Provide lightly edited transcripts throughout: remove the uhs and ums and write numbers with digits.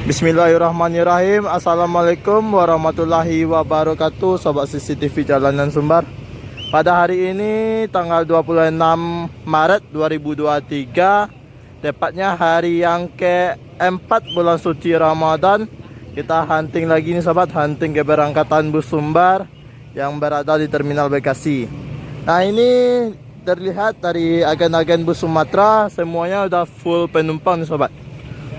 Bismillahirrahmanirrahim. Assalamualaikum warahmatullahi wabarakatuh, Sobat CCTV Jalanan Sumbar. Pada hari ini tanggal 26 Maret 2023, tepatnya hari yang keempat bulan suci Ramadan, kita hunting lagi nih sobat, hunting keberangkatan bus Sumbar yang berada di Terminal Bekasi. Nah, ini terlihat dari agen-agen bus Sumatera semuanya udah full penumpang nih sobat.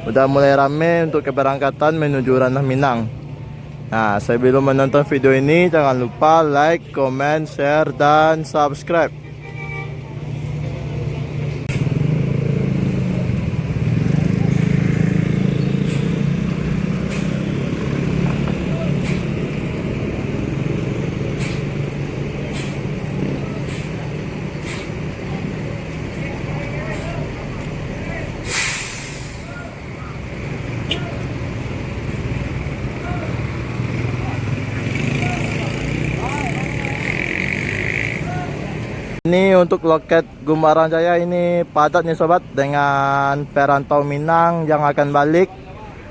Udah mulai rame untuk keberangkatan menuju Ranah Minang. Nah, sebelum menonton video ini, jangan lupa like, comment, share, dan subscribe. Ini untuk loket Gumarang Jaya, ini padat nih sobat dengan perantau Minang yang akan balik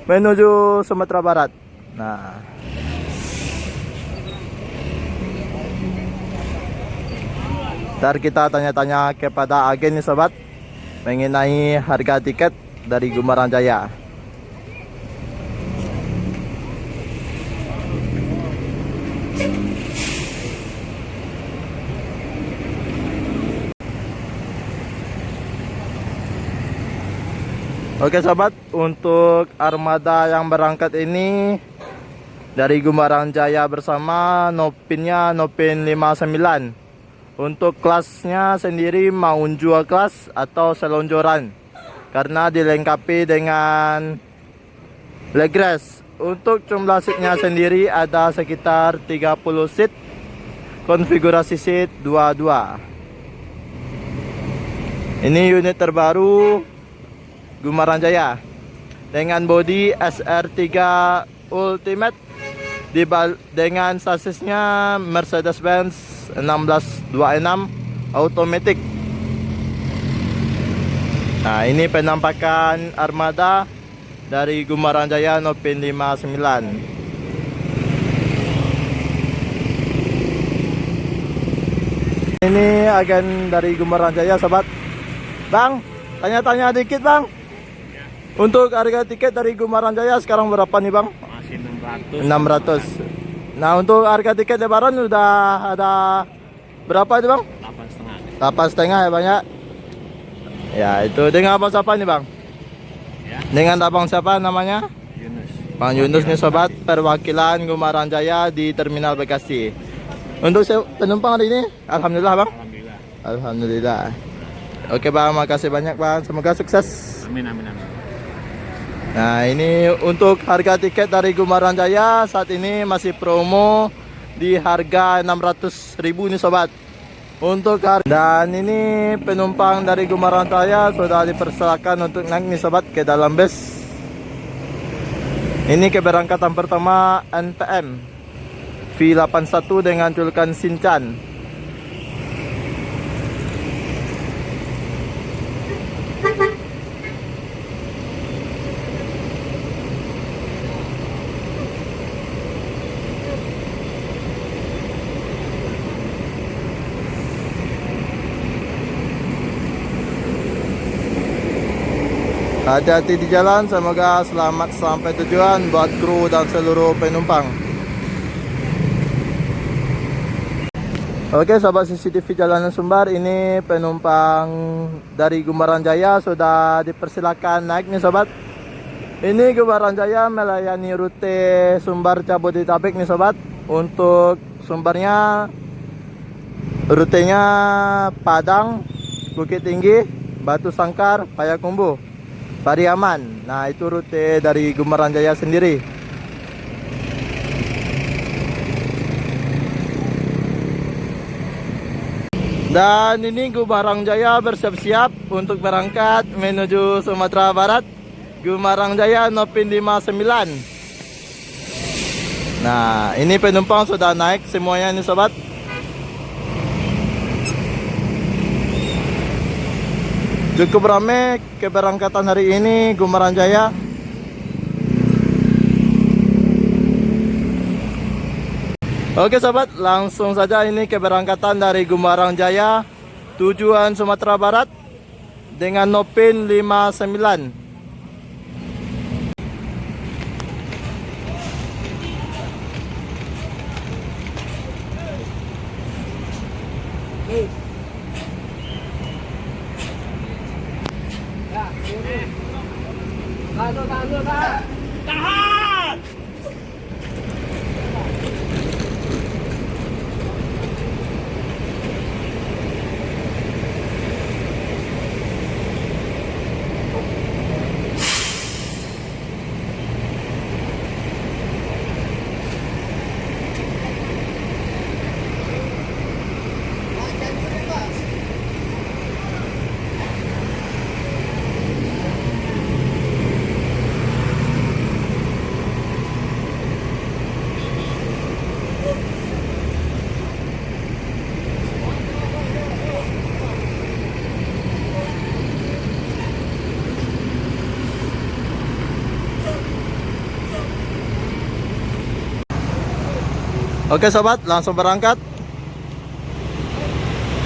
menuju Sumatera Barat. Nah, ntar kita tanya-tanya kepada agen nih sobat mengenai harga tiket dari Gumarang Jaya. Oke sobat, untuk armada yang berangkat ini dari Gumarang Jaya bersama Nopinnya Nopin 59. Untuk kelasnya sendiri mau jual kelas atau selonjoran, karena dilengkapi dengan leg rest. Untuk jumlah seatnya sendiri ada sekitar 30 seat, konfigurasi seat 22. Ini unit terbaru Gumarang Jaya dengan bodi SR3 Ultimate dengan sasisnya Mercedes-Benz 1626 automatic. Nah, ini penampakan armada dari Gumarang Jaya Nopin 59. Ini agen dari Gumarang Jaya sobat. Bang, tanya-tanya dikit bang. Untuk harga tiket dari Gumarang Jaya sekarang berapa nih bang? Masih 600. Nah, untuk harga tiket lebaran udah ada berapa itu bang? 8,5. 8,5 ya bang ya? Ya, itu dengan abang siapa nih bang? Ya. Dengan abang siapa namanya? Yunus. Bang Yunus nih sobat, perwakilan Gumarang Jaya di Terminal Bekasi. Untuk penumpang hari ini, alhamdulillah bang? Alhamdulillah. Alhamdulillah. Oke bang, makasih banyak bang, semoga sukses. Amin, amin, amin. Nah, ini untuk harga tiket dari Gumarang Jaya saat ini masih promo di harga 600.000 nih sobat. Untuk dan ini penumpang dari Gumarang Jaya sudah dipersilakan untuk naik nih sobat ke dalam bus. Ini keberangkatan pertama NPM V81 dengan julukan Shinchan. Hati-hati di jalan, semoga selamat sampai tujuan buat kru dan seluruh penumpang. Oke sobat CCTV Jalanan Sumbar, ini penumpang dari Gumarang Jaya sudah dipersilakan naik nih sobat. Ini Gumarang Jaya melayani rute Sumbar Jabodetabek nih sobat. Untuk Sumbarnya rutenya Padang, Bukit Tinggi, Batu Sangkar, Payakumbuh, Pariaman. Nah, itu rute dari Gumarang Jaya sendiri. Dan ini Gumarang Jaya bersiap-siap untuk berangkat menuju Sumatera Barat. Gumarang Jaya Nopin 59. Nah, ini penumpang sudah naik semuanya nih sobat. Cukup ramai keberangkatan hari ini Gumarang Jaya. Oke sobat, langsung saja ini keberangkatan dari Gumarang Jaya tujuan Sumatera Barat dengan Nopin 59. Oke sobat, langsung berangkat.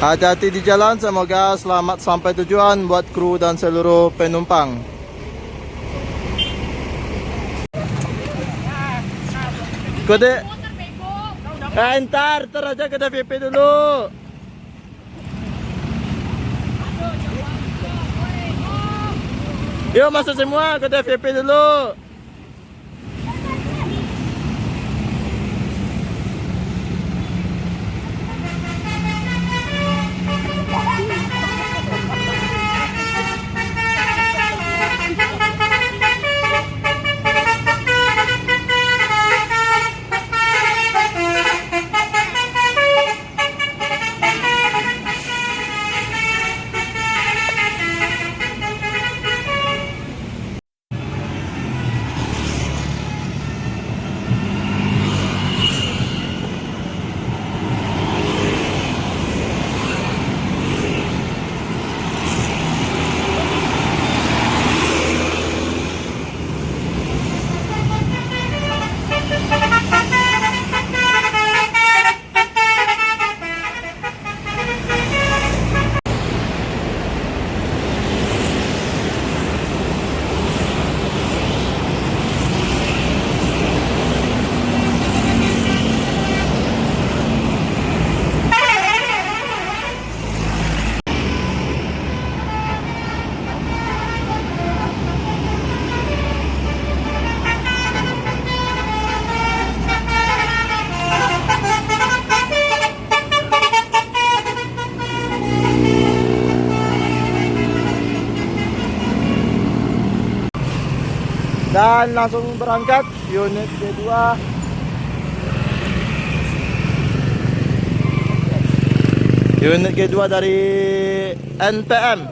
Hati-hati di jalan, semoga selamat sampai tujuan buat kru dan seluruh penumpang. Kode. Ntar aja ke DVP dulu. Yuk masuk semua ke DVP dulu. Dan langsung berangkat unit kedua. Unit kedua dari NPM.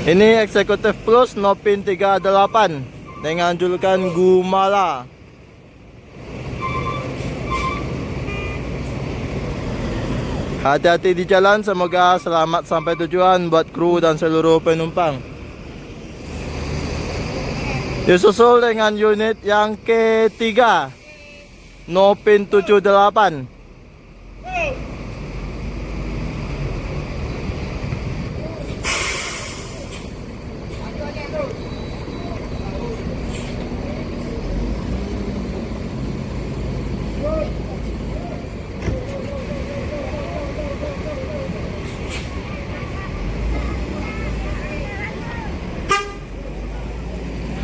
Ini Executive Plus Nopin 38 dengan julukan Gumala. Hati-hati di jalan, semoga selamat sampai tujuan buat kru dan seluruh penumpang. Disusul dengan unit yang ketiga, Nopin 78.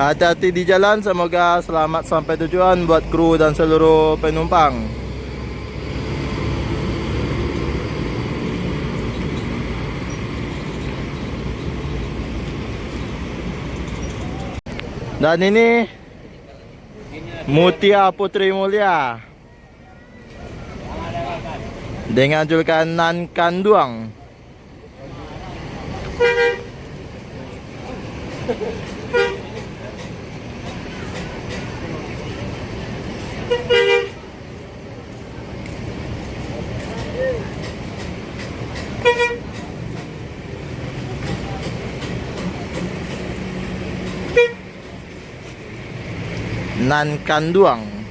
Hati-hati di jalan, semoga selamat sampai tujuan buat kru dan seluruh penumpang. Dan ini Mutia Putri Mulia dengan julukan Nan Kanduang. nan kanduang.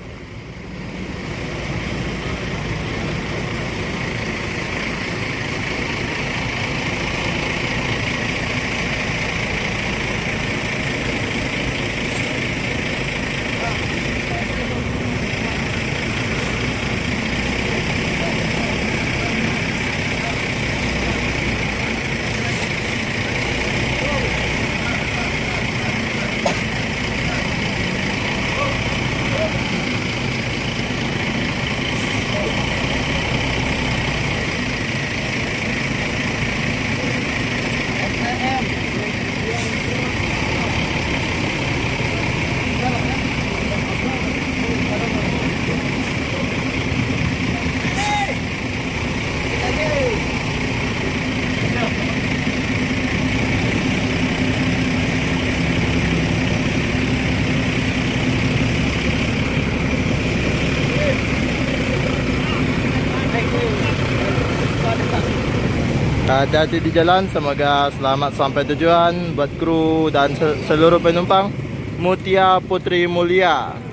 Hati-hati di jalan, semoga selamat sampai tujuan buat kru dan seluruh penumpang. Mutia Putri Mulia.